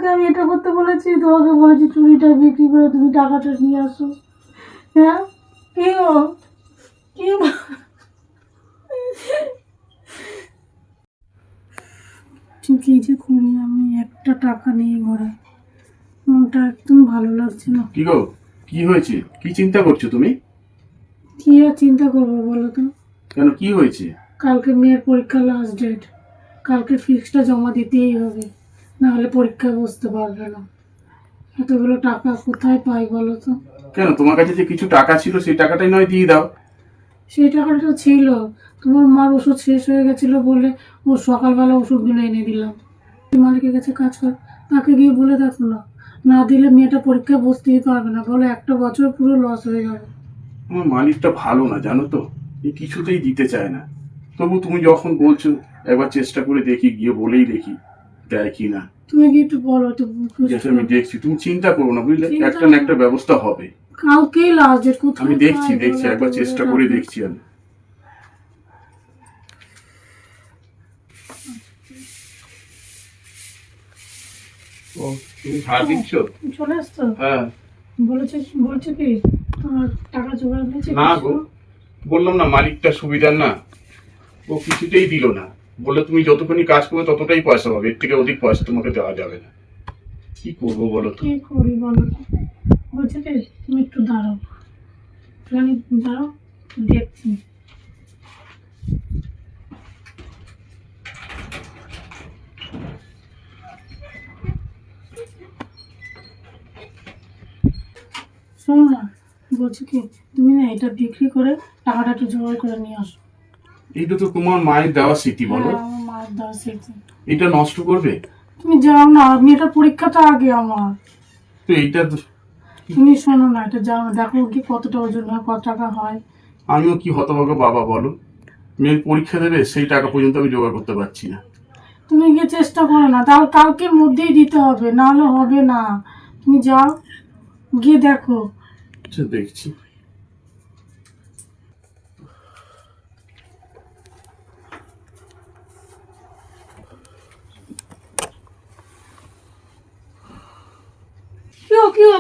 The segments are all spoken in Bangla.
তোমাকে আমি এটা করতে বলেছি, তোমাকে বলেছি চুড়িটা বিক্রি করে তুমি টাকাটা নিয়ে আসো। হ্যাঁ কি গো, কি কি যে করি আমি, একটা টাকা নেই ঘরে, মনটা একদম ভালো লাগছে না। কি গো, কি হয়েছে? কি চিন্তা করছো তুমি? কি আর চিন্তা করবো বলো তো? কেন, কি হয়েছে? কালকে মেয়ের পরীক্ষা লাস্ট ডেট, কালকে ফিক্সটা জমা দিতেই হবে, না হলে পরীক্ষায় বসতে পারবে না। এতগুলো টাকা কোথায় পাই বলো তো? কেন, তোমার কাছে যে কিছু টাকা ছিল সেই টাকাটাই নয় দিয়ে দাও। সেই টাকাটা ছিল, তোমার মার ওষুধ শেষ হয়ে গেছিল বলে ও সকালবেলা ওষুধগুলো এনে দিলাম। মালিকের কাছে কাজ কর, তাকে গিয়ে বলে দেখো না, না দিলে মেয়েটা পরীক্ষায় বসতেই পারবে না, বলে একটা বছর পুরো লস হয়ে যাবে। আমার মালিকটা ভালো না জানো তো, এই কিছুতেই দিতে চায় না। তবু তুমি যখন বলছো একবার চেষ্টা করে দেখি, গিয়ে বলেই দেখি দেয় কি না। তুমি কি একটু বলো তো? যেটা আমি দেখছি, তুমি চিন্তা করো না বুঝলে, চিন্তা একটা না একটা ব্যবস্থা হবে। কালকেই লাস্ট ডেট, কোথায় আমি দেখছি পাই দেখছি বলো একবার তো? চেষ্টা করে দেখছি আমি। ও, তুমি ধার দিচ্ছ? চলে আসতো? হ্যাঁ। বলছে কি তোমার টাকা জোগাড় হয়েছে? না গো, বললাম না মালিকটা সুবিধার না, ও কিছুতেই দিল না। বললে তুমি যতক্ষণই কাজ করবে ততটাই পয়সা পাবে, এর থেকে অধিক পয়সা তোমাকে দেওয়া যাবে না। কি করবো বলো তো? কি করি বলো তো? বলছে কি তুমি একটু দাঁড়াও, একটুখানি দাঁড়াও, দেখছি। শোনো না, বলছি কি তুমি না এটা বিক্রি করে টাকাটা একটু জোগাড় করে নিয়ে আসো। এইটা তো তোমার মায়ের দেওয়া স্মৃতি বলো, হ্যাঁ, আমার মায়ের দেওয়া স্মৃতি। এটা নষ্ট করবে? তুমি যাও না, মেয়েটার পরীক্ষাটা আগে আমার। তো এইটা তুমি শোনো না, এটা যাও না, দেখো কি কতটা ওজন হয়, কত টাকা হয়। আমিও কি হতভাগা বাবা বলো, মেয়ের পরীক্ষা দেবে সেই টাকা পর্যন্ত আমি জোগাড় করতে পারছি না। তুমি গিয়ে চেষ্টা করো না, তাও কালকের মধ্যেই দিতে হবে, নাহলে হবে না। তুমি যাও, গিয়ে দেখো। আচ্ছা দেখছি।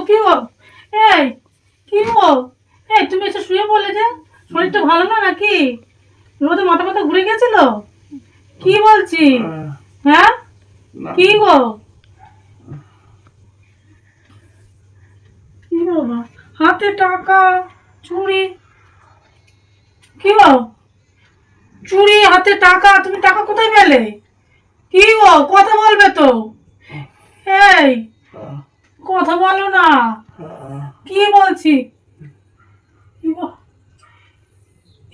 কি হো এই, কি হো এই, তুমি এসে শুয়ে পড়লে যে? শরীরটা ভালো না নাকি? রোদে মাথা মাথা ঘুরে গেছিল? কি বলছি? হ্যাঁ কি গো, কি বাবা, হাতে টাকা, চুড়ি, কি গো, চুড়ি হাতে টাকা, তুমি টাকা কোথায় পেলে? কি গো, কথা বলবে তো? এই, কথা বলো না, কি বলছি? কি গো,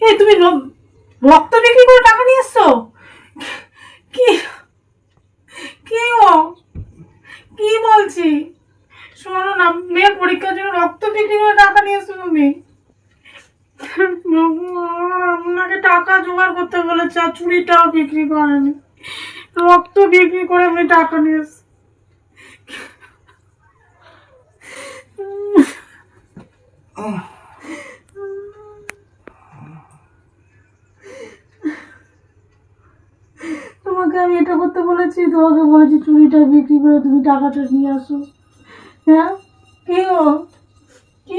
এই তুমি রক্ত বিক্রি করে টাকা নিয়ে এসছো? কি, কি গো, কি বলছি? শোনো না, মেয়ের পরীক্ষার জন্য রক্ত বিক্রি করে টাকা নিয়ে এসছো তুমি? আপনাকে টাকা জোগাড় করতে বলেছে, আর চুড়িটাও বিক্রি করেনি, রক্ত বিক্রি করে আমি টাকা নিয়ে এসছি। তোমাকে আমি এটা করতে বলেছি, তোমাকে বলেছি চুড়িটা বিক্রি করে তুমি টাকাটা নিয়ে আসো। হ্যাঁ কি গো, কি